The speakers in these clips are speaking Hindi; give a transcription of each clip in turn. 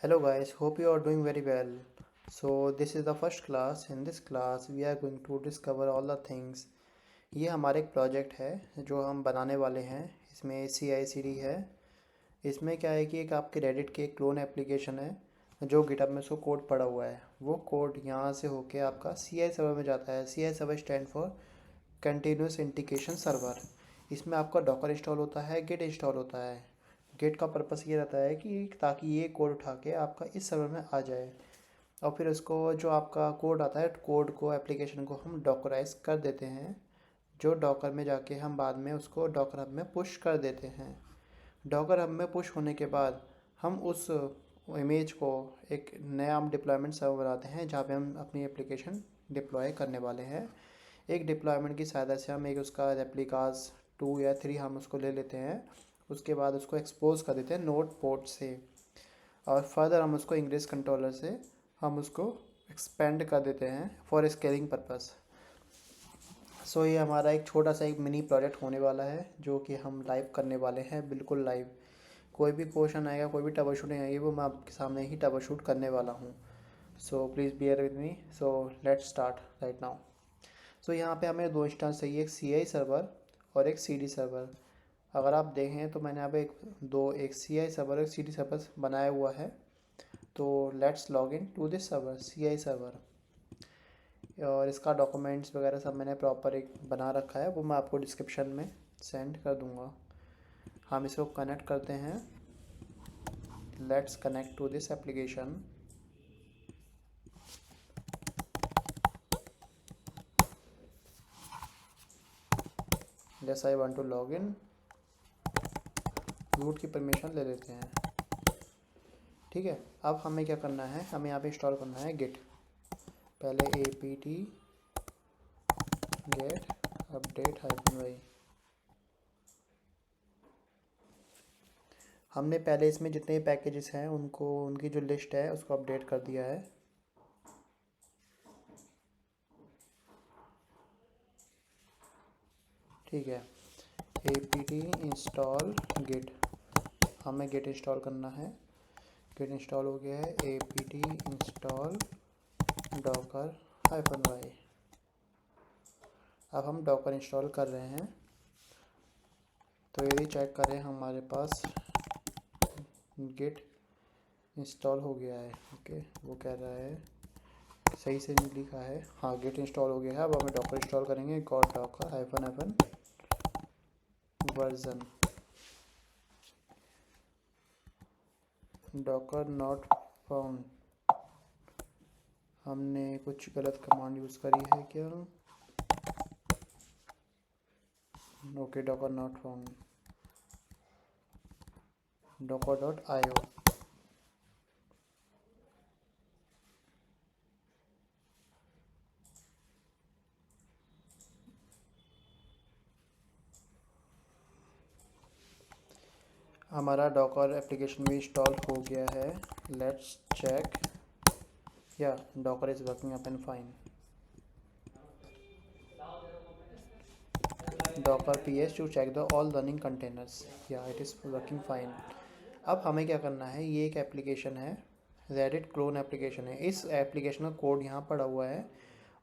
Hello guys, hope you are doing very well. So this is the first class. In this class we are going to discover all the things. ये हमारा एक प्रोजेक्ट है जो हम बनाने वाले हैं। इसमें CI/CD है। इसमें क्या है कि एक आपके रेडिट के क्लोन एप्लीकेशन है जो गिटहब में उसको कोड पड़ा हुआ है। वो कोड यहाँ से होके आपका CI सर्वर में जाता है। CI server stand for continuous integration server. इसमें आपका डॉकर इंस्टॉल होता है, गिट इंस्टॉल होता है। गिट का पर्पस ये रहता है कि ताकि ये कोड उठा के आपका इस सर्वर में आ जाए और फिर उसको जो आपका कोड आता है कोड को एप्लीकेशन को हम डॉकराइज कर देते हैं, जो डॉकर में जाके हम बाद में उसको डॉकर हब में पुश कर देते हैं। डॉकर हब में पुश होने के बाद हम उस इमेज को एक नया हम डिप्लॉयमेंट सर्वर बनाते हैं जहाँ पे हम अपनी एप्लीकेशन डिप्लॉय करने वाले हैं। एक डिप्लॉयमेंट की सहायता से हम एक उसका रेप्लिकास 2 या 3 हम उसको ले लेते हैं। उसके बाद उसको एक्सपोज कर देते हैं नोड पोर्ट से और फर्दर हम उसको इंग्रेस कंट्रोलर से हम उसको एक्सपेंड कर देते हैं फॉर स्केलिंग पर्पस। सो ये हमारा एक छोटा सा एक मिनी प्रोजेक्ट होने वाला है जो कि हम लाइव करने वाले हैं, बिल्कुल लाइव। कोई भी क्वेश्चन आएगा, कोई भी ट्रबल शूटिंग आएगी, वो मैं आपके सामने ही ट्रबल शूट करने वाला हूँ। So please bear with me. So let's start right now. So यहाँ पे हमें दो इंस्टेंस चाहिए, एक CI सर्वर और एक CD सर्वर। अगर आप देखें तो मैंने यहाँ पे एक CI सर्वर और एक CD सर्वर बनाया हुआ है। तो let's log in to this server CI server और इसका डॉक्यूमेंट्स वगैरह सब मैंने प्रॉपर एक बना रखा है, वो मैं आपको डिस्क्रिप्शन में सेंड कर दूँगा। हम इसको कनेक्ट करते हैं। Let's connect to this application. जैसा I want to log in, root की परमिशन ले लेते हैं। ठीक है, अब हमें क्या करना है, हमें यहाँ पे इंस्टॉल करना है गिट। पहले apt get update -y। हमने पहले इसमें जितने पैकेजेस हैं उनको उनकी जो लिस्ट है उसको अपडेट कर दिया है। ठीक है, apt इंस्टॉल गिट, हमें गिट इंस्टॉल करना है। गिट इंस्टॉल हो गया है। apt install Docker -y। अब हम डॉकर इंस्टॉल कर रहे हैं। तो यदि चेक करें हमारे पास गिट इंस्टॉल हो गया है। ओके, वो कह रहा है सही से नहीं लिखा है। हाँ, गिट इंस्टॉल हो गया है। अब हमें डॉकर इंस्टॉल करेंगे। Got Docker -n version Docker not found. हमने कुछ गलत कमांड यूज़ करी है क्या? Okay, Docker not found, docker.io। हमारा डॉकर एप्लीकेशन भी इंस्टॉल हो गया है। Let's check, yeah Docker is working up and fine. Docker PS to check the all running containers, yeah it is working fine. अब हमें क्या करना है, ये एक एप्लीकेशन है, रेडिट क्लोन एप्लीकेशन है। इस एप्लीकेशन का कोड यहाँ पड़ा हुआ है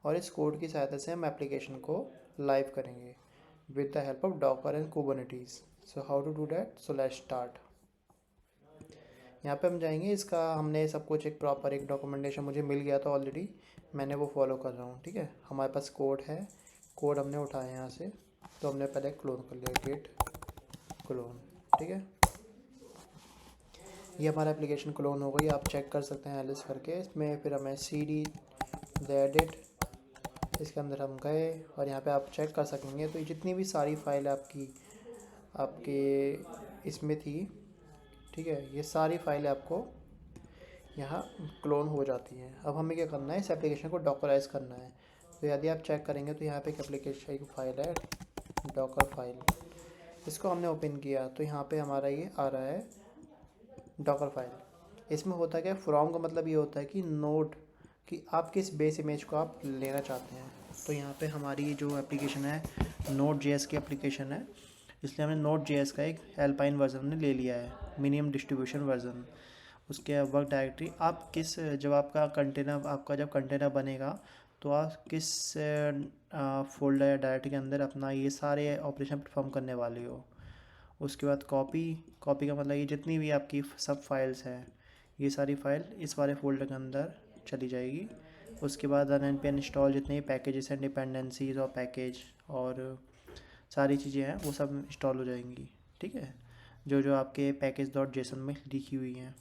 और इस कोड की सहायता से हम एप्लीकेशन को लाइव करेंगे with the help of Docker and Kubernetes. So how to do that? So let's start. यहाँ पे हम जाएंगे। इसका हमने सब कुछ एक प्रॉपर एक डॉक्यूमेंटेशन मुझे मिल गया था ऑलरेडी, मैंने वो फॉलो कर रहा हूँ। ठीक है, हमारे पास कोड है, कोड हमने उठाया यहाँ से। तो हमने पहले क्लोन कर लिया, गिट क्लोन। ठीक है, ये हमारा एप्लीकेशन क्लोन हो गई। आप चेक कर सकते हैं एलिस करके। इसमें फिर हमें CD रेडिट, इसके अंदर हम गए और यहाँ पे आप चेक कर सकेंगे। तो ये जितनी भी सारी फाइल आपके इसमें थी, ठीक है, ये सारी फाइलें आपको यहाँ क्लोन हो जाती हैं। अब हमें क्या करना है, इस एप्लीकेशन को डॉकराइज करना है। तो यदि आप चेक करेंगे तो यहाँ पे एक एप्लीकेशन एक फाइल है, डॉकर फाइल। इसको हमने ओपन किया तो यहाँ पे हमारा ये आ रहा है डॉकर फाइल। इसमें होता क्या है, फ्रॉम का मतलब ये होता है कि नोड, कि आप किस बेस इमेज को आप लेना चाहते हैं। तो यहाँ पे हमारी जो एप्लीकेशन है Node.js की एप्लीकेशन है, इसलिए हमने Node.js का एक एल्पाइन वर्जन हमने ले लिया है, मिनिमम डिस्ट्रीब्यूशन वर्जन। उसके वर्क डायरेक्टरी आप किस, जब जब कंटेनर बनेगा तो आप किस फोल्डर या डायरेक्टरी के अंदर अपना ये सारे ऑपरेशन परफॉर्म करने वाले हो। उसके बाद कॉपी का मतलब ये जितनी भी आपकी सब फाइल्स हैं, ये सारी फाइल इस वाले फोल्डर के अंदर चली जाएगी। उसके बाद रन एंड पे इंस्टॉल जितने पैकेजेस हैं, डिपेंडेंसीज और पैकेज और सारी चीज़ें हैं वो सब इंस्टॉल हो जाएंगी। ठीक है, जो जो आपके पैकेज डॉट जेसन में लिखी हुई हैं।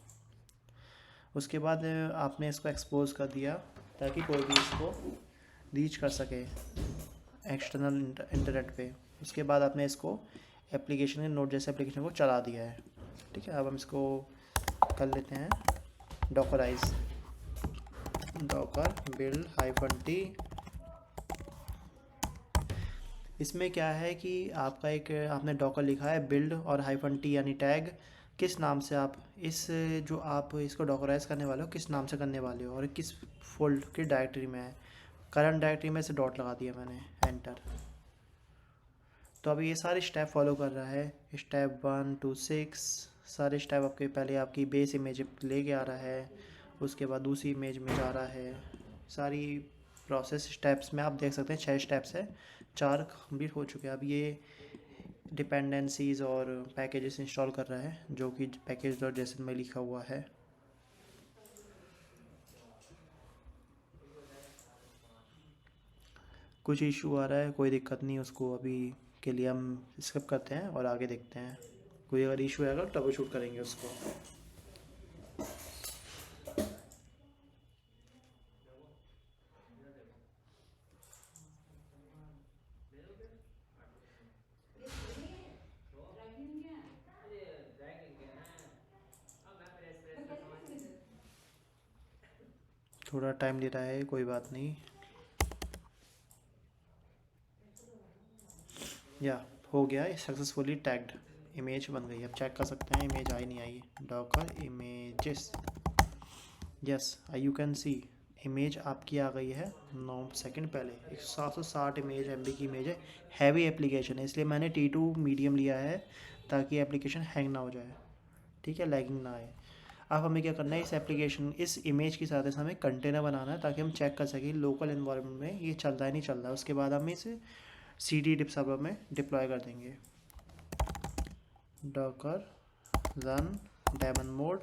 उसके बाद आपने इसको एक्सपोज कर दिया ताकि कोई भी इसको रीच कर सके एक्सटर्नल इंटरनेट पे। उसके बाद आपने इसको एप्लीकेशन के नोट जैसे एप्लीकेशन को चला दिया है। ठीक है, अब हम इसको कर लेते हैं डॉकराइज, डॉकर बिल्ड -t। इसमें क्या है कि आपका एक आपने डॉकर लिखा है बिल्ड और -t यानी टैग, किस नाम से आप जो आप इसको डॉकराइज करने वाले हो किस नाम से करने वाले हो और किस फोल्ड की डायरेक्टरी में है। करंट डायरेक्टरी में से डॉट लगा दिया मैंने, एंटर। तो अभी ये सारे स्टेप फॉलो कर रहा है, स्टेप 1 to 6 सारे स्टेप आपके पहले आपकी बेस इमेज लेके आ रहा है, उसके बाद दूसरी इमेज में जा रहा है। सारी प्रोसेस स्टेप्स में आप देख सकते हैं 6 स्टेप्स है, 4 कंप्लीट हो चुके हैं। अब ये डिपेंडेंसीज और पैकेजेस इंस्टॉल कर रहा है जो कि पैकेज डॉट जेसन में लिखा हुआ है। कुछ इशू आ रहा है, कोई दिक्कत नहीं, उसको अभी के लिए हम स्किप करते हैं और आगे देखते हैं। कोई अगर इशू आएगा ट्रबल शूट करेंगे उसको। थोड़ा टाइम ले रहा है, कोई बात नहीं। या हो गया, सक्सेसफुली टैग्ड इमेज बन गई। अब चेक कर सकते हैं इमेज आई नहीं आई। Docker images, yes you can see image आपकी आ गई है 9 सेकंड पहले। 760 इमेज MB की इमेज है। हैवी एप्लीकेशन है इसलिए मैंने T2 मीडियम लिया है ताकि एप्लीकेशन हैंग ना हो जाए। ठीक है, लैगिंग ना आए। अब हमें क्या करना है, इस इमेज के साथ हमें कंटेनर बनाना है ताकि हम चेक कर सकें लोकल एनवायरनमेंट में ये चल रहा है नहीं चल रहा है। उसके बाद हम इसे CD डिप सर्वर में डिप्लॉय कर देंगे। डॉकर रन डेमन मोड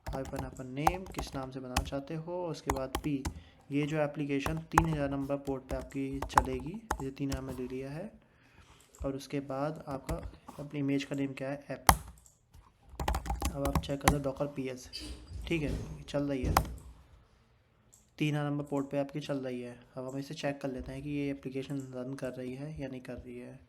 -अपन नेम, किस नाम से बनाना चाहते हो। उसके बाद P, ये जो एप्लीकेशन 3000 नंबर पोर्ट पे आपकी चलेगी, ये 3000 में ले लिया है। और उसके बाद आपका अपनी इमेज का नेम क्या है, ऐप। अब आप चेक कर लो डॉकर PS, ठीक है चल रही है, 3000 नंबर पोर्ट पे आपकी चल रही है। अब हम इसे चेक कर लेते हैं कि ये एप्लीकेशन रन कर रही है या नहीं कर रही है।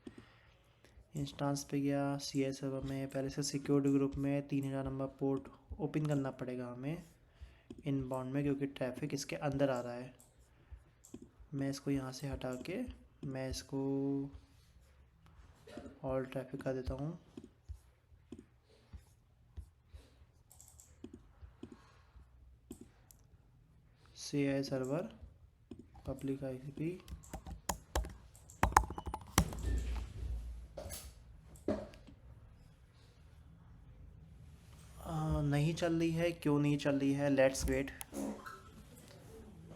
इंस्टांस पे गया, CS सर्वर में पहले से सिक्योरिटी ग्रुप में 3000 नंबर पोर्ट ओपन करना पड़ेगा हमें इनबाउंड में, क्योंकि ट्रैफिक इसके अंदर आ रहा है। मैं इसको यहाँ से हटा के मैं इसको ऑल ट्रैफिक कर देता हूँ। CI सर्वर पब्लिक IP नहीं चल रही है, क्यों नहीं चल रही है, लेट्स वेट।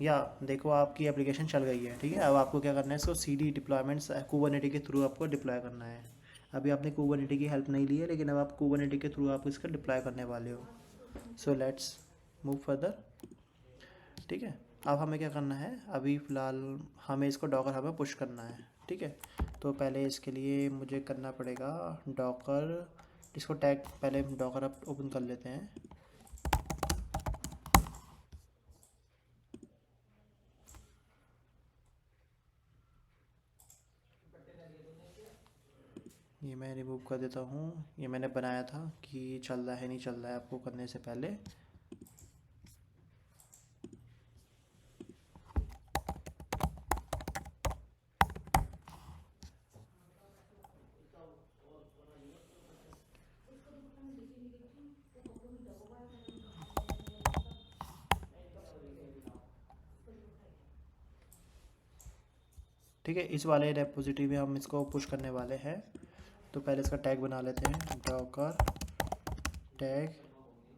या देखो आपकी एप्लीकेशन चल गई है। ठीक है, अब आपको क्या करना है, इसको CD डिप्लॉयमेंट्स कुबरनेटी के थ्रू आपको डिप्लॉय करना है। अभी आपने कुबरनेटी की हेल्प नहीं ली है, लेकिन अब आप कुबरनेटी के थ्रू आप इसका डिप्लॉय करने वाले हो। So let's move further. ठीक है, अब हमें क्या करना है, अभी फ़िलहाल हमें इसको डॉकर हमें पुश करना है। ठीक है, तो पहले इसके लिए मुझे करना पड़ेगा डॉकर, इसको टैग पहले डॉकर अब ओपन कर लेते हैं। ये मैं रिमूव कर देता हूँ, ये मैंने बनाया था कि चल रहा है नहीं चल रहा है आपको करने से पहले। ठीक है, इस वाले रेपोजिटरी में हम इसको पुश करने वाले हैं। तो पहले इसका टैग बना लेते हैं, डॉकर टैग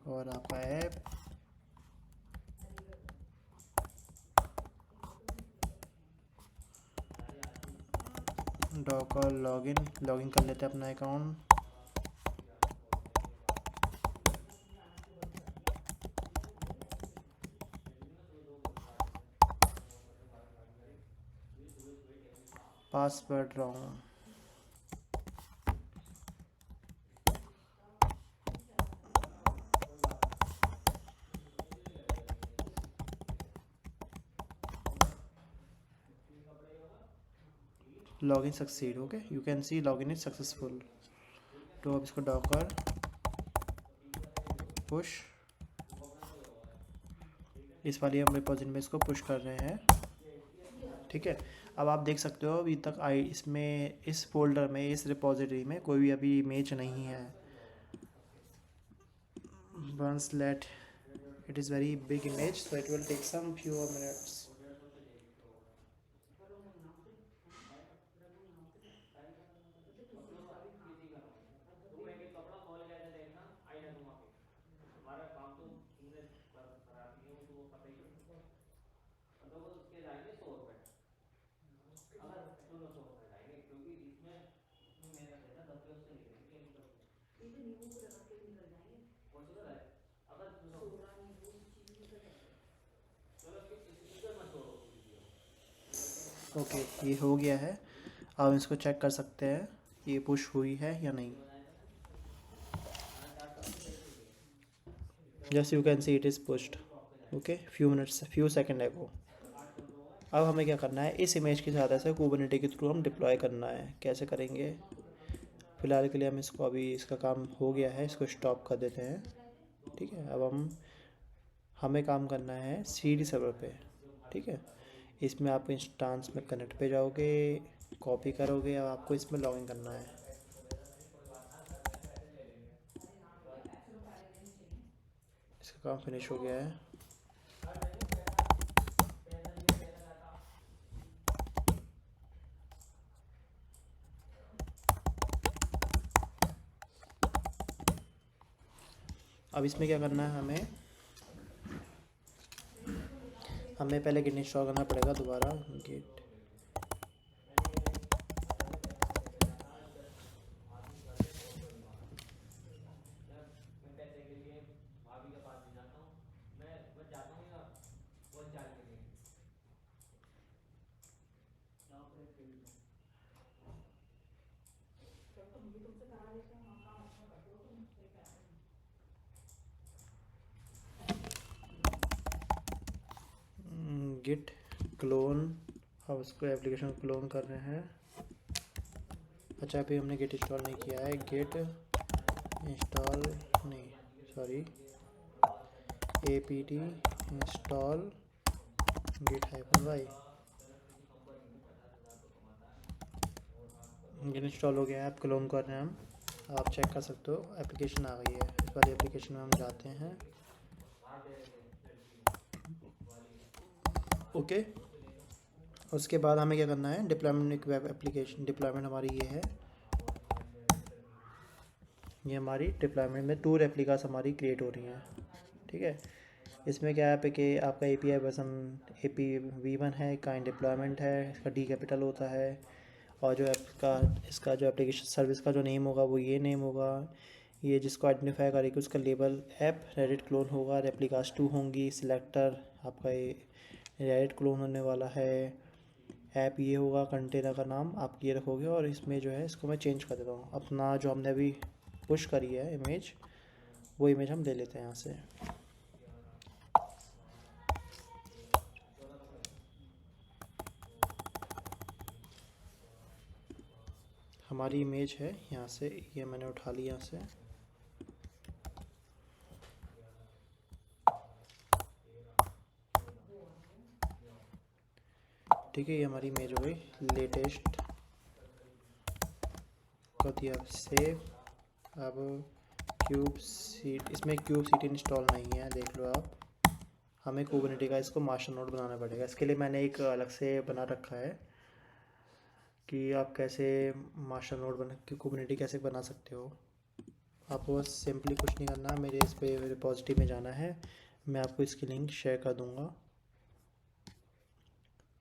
और आपका ऐप डॉकर लॉगिन कर लेते हैं अपना account. Password wrong. Login succeed. Okay, you can see login is successful. तो अब इसको डॉकर पुश, इस वाली हम रिपोजिटरी में इसको पुश कर रहे हैं। ठीक है, अब आप देख सकते हो अभी तक इसमें इस फोल्डर में, इस रिपोजिटरी में कोई भी अभी इमेज नहीं है। once let it is very big image, so it will take some few minutes. Okay, ये हो गया है। अब इसको चेक कर सकते हैं ये पुश हुई है या नहीं। Just you can see it is pushed. Okay, few second एगो। अब हमें क्या करना है, इस इमेज की सहायता से कुबरनेटिस के थ्रू हम डिप्लॉय करना है। कैसे करेंगे, फ़िलहाल के लिए हम इसको, अभी इसका काम हो गया है, इसको स्टॉप कर देते हैं। ठीक है, अब हमें काम करना है CD सर्वर पे। ठीक है, इसमें आप इंस्टांस में कनेक्ट पे जाओगे, कॉपी करोगे, अब आपको इसमें लॉगिन करना है। इसका काम फिनिश हो गया है। अब इसमें क्या करना है, हमें पहले गिट इंस्टॉल करना पड़ेगा दोबारा। Git git clone. अब उसको एप्लीकेशन को क्लोन कर रहे हैं। अच्छा, अभी हमने गिट इंस्टॉल नहीं किया है। गिट इंस्टॉल नहीं, sorry, apt install git-y। Git install हो गया है। आप क्लोन कर रहे हैं हम, आप चेक कर सकते हो एप्लीकेशन आ गई है। इस वाली एप्लीकेशन में हम जाते हैं। ओके, उसके बाद हमें क्या करना है, डिप्लॉयमेंट वेब एप्लीकेशन डिप्लॉयमेंट हमारी ये है। ये हमारी डिप्लॉयमेंट में 2 रेप्लिकास हमारी क्रिएट हो रही हैं। ठीक है, इसमें क्या है कि आपका API वर्जन APv1 है, काइंड डिप्लॉयमेंट है, इसका D कैपिटल होता है, और जो इसका जो एप्लीकेशन सर्विस का जो नेम होगा वो ये नेम होगा। ये जिसको आइडेंटिफाई करेगी उसका लेबल ऐप रेडिट क्लोन होगा, रेप्लिकास 2 होंगी। सिलेक्टर आपका ये रेडिट क्लोन होने वाला है। ऐप ये होगा, कंटेनर का नाम आप ये रखोगे, और इसमें जो है इसको मैं चेंज कर देता हूँ। अपना जो हमने अभी पुश करी है इमेज, वो इमेज हम ले लेते हैं यहाँ से। हमारी इमेज है यहाँ से, ये मैंने उठा ली यहाँ से। ठीक है, ये हमारी इमेज हो गई। लेटेस्ट कर दिया सेव। अब क्यूब सीट, इसमें क्यूब सीट इंस्टॉल नहीं है, देख लो आप। हमें कुबरनेटिस का इसको मास्टर नोड बनाना पड़ेगा। इसके लिए मैंने एक अलग से बना रखा है कि आप कैसे मास्टर नोड कुबरनेटिस कैसे बना सकते हो। आपको बस सिंपली कुछ नहीं करना, मेरे इस पे रिपॉजिटरी में जाना है, मैं आपको इसकी लिंक शेयर कर दूँगा।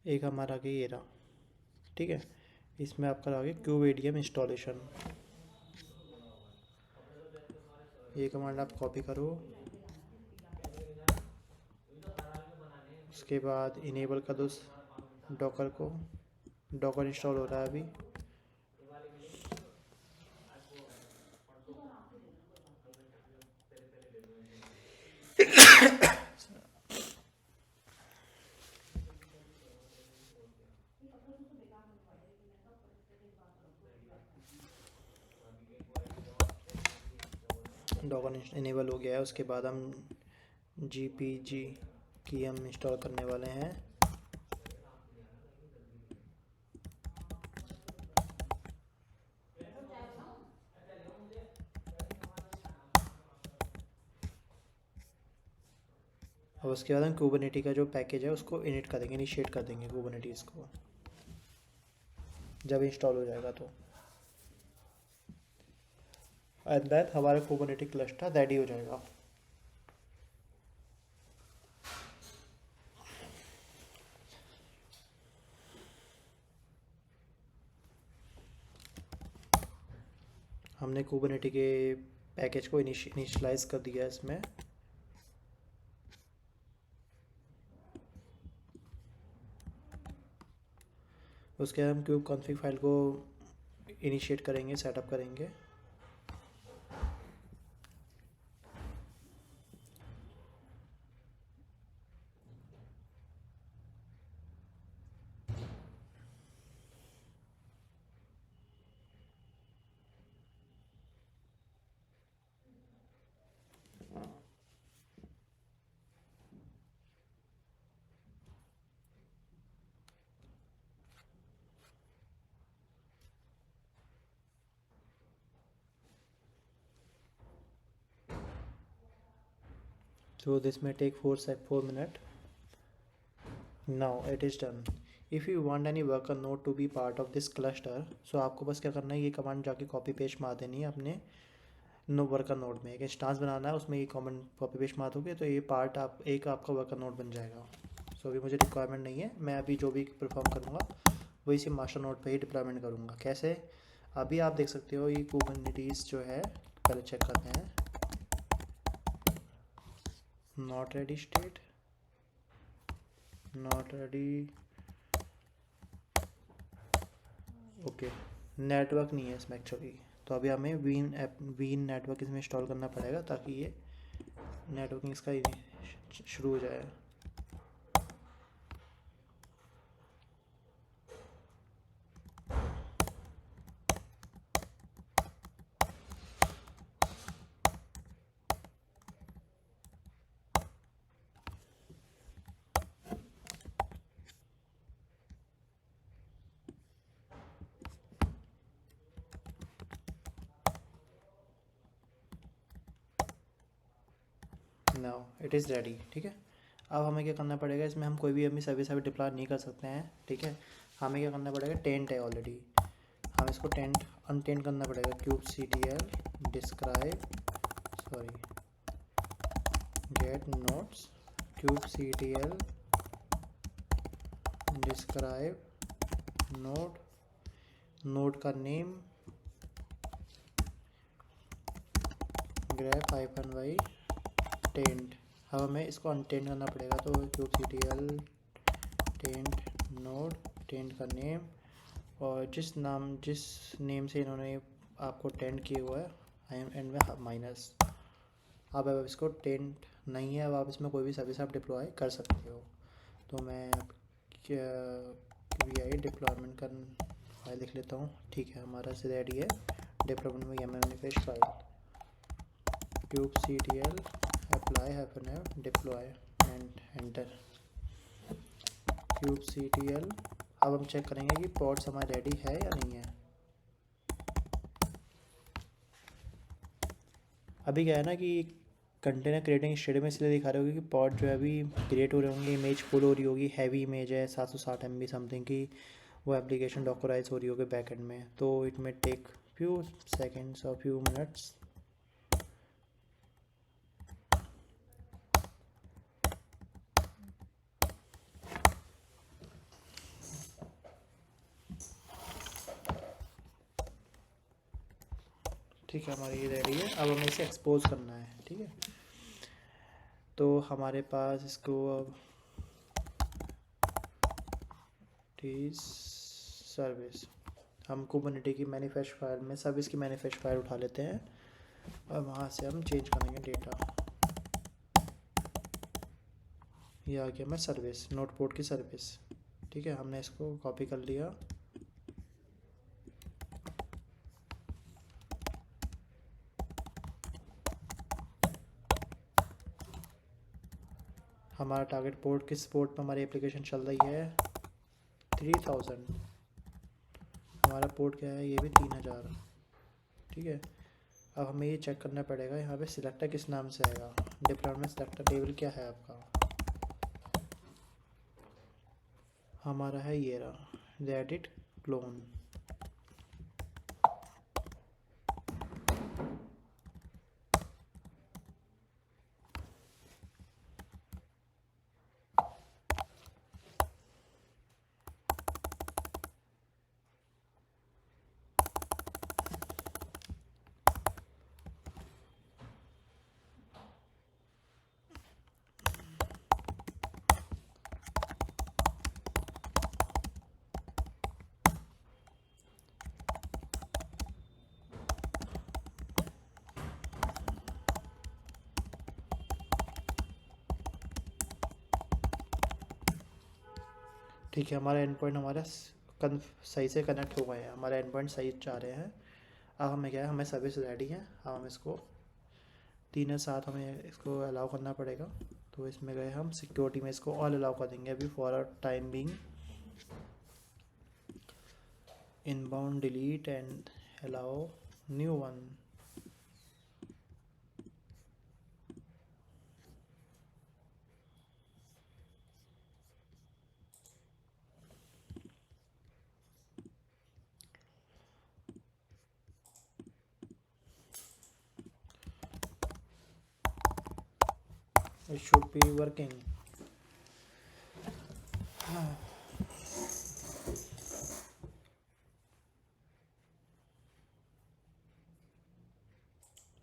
एक हमारा आगे ये रहा, ठीक है। इसमें आपका आगे क्यूब एडीएम इंस्टॉलेशन, ये कमांड आप कॉपी करो। उसके बाद इनेबल कर दो डॉकर को, डॉकर इंस्टॉल हो रहा है अभी। डॉकर इनेबल हो गया है। उसके बाद हम GPG की हम इंस्टॉल करने वाले हैं। और उसके बाद हम कुबरनेटी का जो पैकेज है उसको इनिट कर देंगे, इनिशिएट कर देंगे कुबरनेटीज़ को जब इंस्टॉल हो जाएगा तो। एंड दैट हमारा कुबरनेटी क्लस्टर रेडी हो जाएगा। हमने कुबरनेटी के पैकेज को इनिशियलाइज कर दिया इसमें। उसके बाद हम क्यूब कॉन्फ़िग फाइल को इनिशिएट करेंगे, सेटअप करेंगे। So this may take 4 minutes. Now it is done. If you want any worker node to be part of this cluster, so आपको बस क्या करना है, ये कमांड जाके कॉपी पेस्ट मार देनी है अपने वर्कर नोड में। एक इंस्टांस बनाना है, उसमें ये कॉमन कॉपी पेस्ट मार दोगे तो ये पार्ट आप एक आपका वर्कर नोड बन जाएगा। सो अभी मुझे रिक्वायरमेंट नहीं है, मैं अभी जो भी परफॉर्म करूँगा वही से मास्टर नोड पे ही डिप्लॉयमेंट करूँगा। कैसे, अभी आप देख सकते हो ये कुबरनेटीज़ जो है, पहले चेक करते हैं। Not ready state, not ready, okay. Network नहीं है इसमें एक्चुअली, तो अभी हमें वीन नेटवर्क इसमें इंस्टॉल करना पड़ेगा ताकि ये नेटवर्किंग इसका शुरू हो जाए। नाउ इट इज़ रेडी, ठीक है। अब हमें क्या करना पड़ेगा, इसमें हम कोई भी अपनी सर्विस अभी डिप्लॉय नहीं कर सकते हैं, ठीक है। हमें क्या करना पड़ेगा, टेंट है ऑलरेडी, हम इसको टेंट अनटेंट करना पड़ेगा। kubectl describe gate notes kubectl describe node का नेम graph-y टेंट। अब हमें इसको अनटेंट करना पड़ेगा, तो kubectl टेंट नोड, टेंट का नेम, और जिस नेम से इन्होंने आपको टेंट किया हुआ है आई एम एंड में माइनस। अब इसको टेंट नहीं है, अब आप इसमें कोई भी सर्विस आप डिप्लॉय कर सकते हो। तो मैं वी डिप्लॉयमेंट का फाइल लिख लेता हूँ, ठीक है। हमारा से रेडी है डिप्लॉयमेंट में yaml manifest file kubectl apply -f deploy and enter kubectl। अब हम चेक करेंगे कि पॉड्स हमारे रेडी है या नहीं है। अभी क्या है ना कि कंटेनर क्रिएटिंग स्टेट में इसलिए दिखा रहे होगी कि पॉड जो है अभी क्रिएट हो रहे होंगे, इमेज फुल हो रही होगी, हैवी इमेज है 760 MB समथिंग की, वो एप्लीकेशन डॉकराइज हो रही होगी बैकएंड में, तो इट में टेक फ्यू सेकेंड्स और फ्यू मिनट्स। ठीक है, हमारी ये रेडी है। अब हमें इसे एक्सपोज करना है। ठीक है, तो हमारे पास इसको अब सर्विस, हम कुबरनेटी की मैनिफेस्ट फाइल में सर्विस की मैनिफेस्ट फाइल उठा लेते हैं और वहाँ से हम चेंज करेंगे डेटा। ये आ गया मैं सर्विस, नोटपोर्ट की सर्विस। ठीक है, हमने इसको कॉपी कर लिया। हमारा टारगेट पोर्ट, किस पोर्ट पर हमारी एप्लीकेशन चल रही है? 3000। हमारा पोर्ट क्या है? ये भी 3000। ठीक है, अब हमें ये चेक करना पड़ेगा यहाँ पे सिलेक्टर किस नाम से आएगा। डिप्लॉयमेंट सिलेक्टर टेबल क्या है आपका? हमारा है ये रहा, रेडिट क्लोन। ठीक है, हमारा एंड पॉइंट हमारा सही से कनेक्ट हो गए हैं, हमारे एंड पॉइंट सही जा रहे हैं। अब हमें क्या है, हमें सर्विस रेडी है। अब हम इसको 3 साथ हमें इसको अलाउ करना पड़ेगा। तो इसमें गए हम सिक्योरिटी में इसको ऑल अलाउ कर देंगे अभी for a time being. Inbound delete and allow new one. It should be working.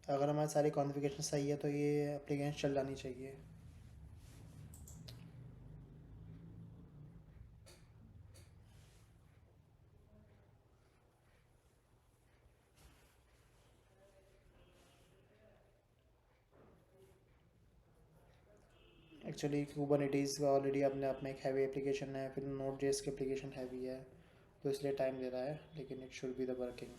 अगर हमारी सारी कॉन्फ़िगरेशन सही है तो ये एप्लीकेशन चल जानी चाहिए। एक्चुअली कुबरनेटीज़ का ऑलरेडी अपने आप में एक हैवी एप्लीकेशन है, फिर नोड जेएस की एप्लीकेशन हैवी है, तो इसलिए टाइम ले रहा है, लेकिन it should be the working.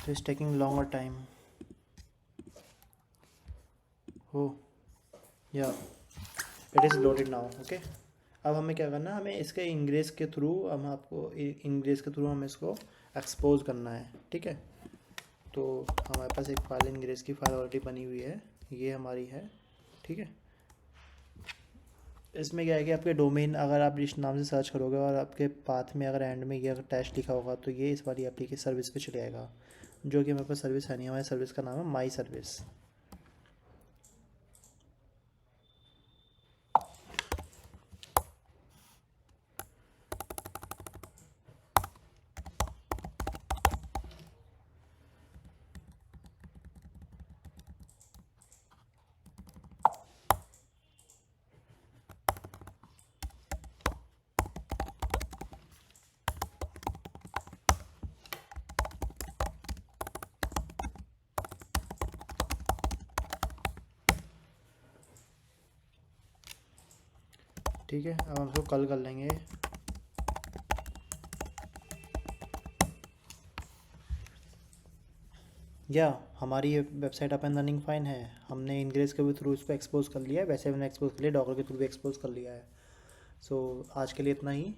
so it's taking longer time. Oh yeah, it is loaded now. Okay, अब हमें क्या करना है, हमें इसके इंग्रेस के थ्रू हमें इसको एक्सपोज करना है, ठीक है। तो हमारे पास एक फाइल इंग्रेस की फाइल ऑलरेडी बनी हुई है, ये हमारी है, ठीक है। इसमें क्या है कि आपके डोमेन, अगर आप जिस नाम से सर्च करोगे और आपके पाथ में अगर एंड में ये अगर टैश लिखा होगा तो ये इस वाली एप्लीकेशन सर्विस पे चले जाएगा, जो कि हमारे पास सर्विस है नहीं। हमारी सर्विस का नाम है माई सर्विस। ठीक है, अब हम इसको कल कर लेंगे। या हमारी ये website up and running fine है। हमने इंग्रेस के भी थ्रू इसको एक्सपोज कर लिया है, वैसे हमने एक्सपोज कर लिया, डॉकर के थ्रू भी एक्सपोज कर लिया है। सो आज के लिए इतना ही।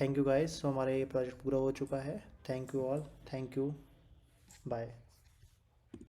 Thank you guys. सो हमारा ये प्रोजेक्ट पूरा हो चुका है। Thank you all, thank you, bye.